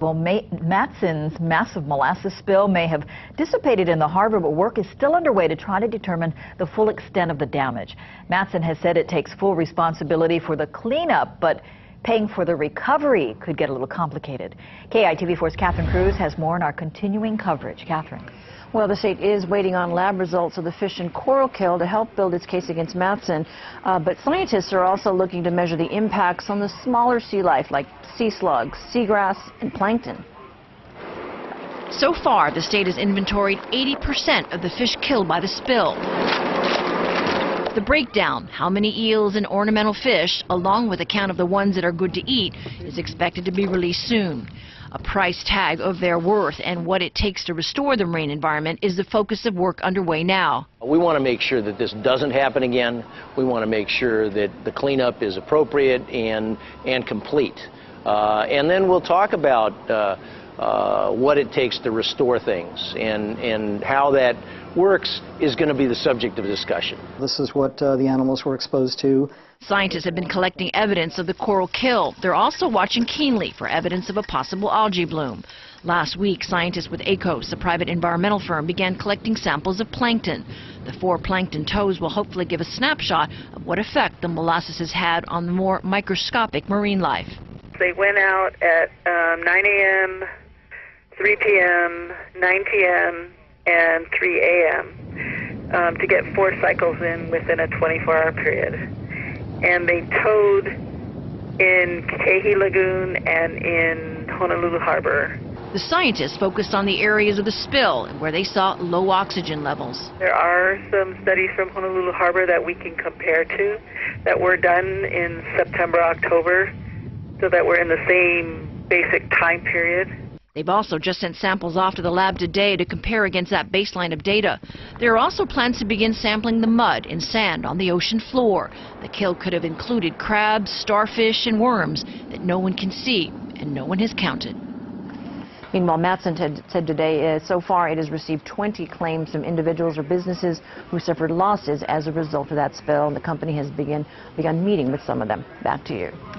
Well, Matson's massive molasses spill may have dissipated in the harbor, but work is still underway to try to determine the full extent of the damage. Matson has said it takes full responsibility for the cleanup, but paying for the recovery could get a little complicated. KITV4's Catherine Cruz has more in our continuing coverage. Catherine. Well, the state is waiting on lab results of the fish and coral kill to help build its case against Matson. But scientists are also looking to measure the impacts on the smaller sea life like sea slugs, seagrass, and plankton. So far, the state has inventoried 80% of the fish killed by the spill. The breakdown, how many eels and ornamental fish, along with a count of the ones that are good to eat, is expected to be released soon. A price tag of their worth and what it takes to restore the marine environment is the focus of work underway now. We want to make sure that this doesn't happen again. We want to make sure that the cleanup is appropriate and complete. And then we'll talk about what it takes to restore things, and how that works is going to be the subject of discussion. This is what the animals were exposed to. Scientists have been collecting evidence of the coral kill. They're also watching keenly for evidence of a possible algae bloom. Last week, scientists with ACOS, a private environmental firm, began collecting samples of plankton. The 4 plankton toes will hopefully give a snapshot of what effect the molasses has had on the more microscopic marine life. They went out at 9 a.m., 3 p.m., 9 p.m., and 3 a.m. To get 4 cycles in within a 24-hour period. And they towed in Kehi Lagoon and in Honolulu Harbor. The scientists focused on the areas of the spill where they saw low oxygen levels. There are some studies from Honolulu Harbor that we can compare to that were done in September, October, so that we're in the same basic time period. They've also just sent samples off to the lab today to compare against that baseline of data. There are also plans to begin sampling the mud and sand on the ocean floor. The kill could have included crabs, starfish, and worms that no one can see and no one has counted. Meanwhile, Matson said today so far it has received 20 claims from individuals or businesses who suffered losses as a result of that spill, and the company has begun meeting with some of them. Back to you.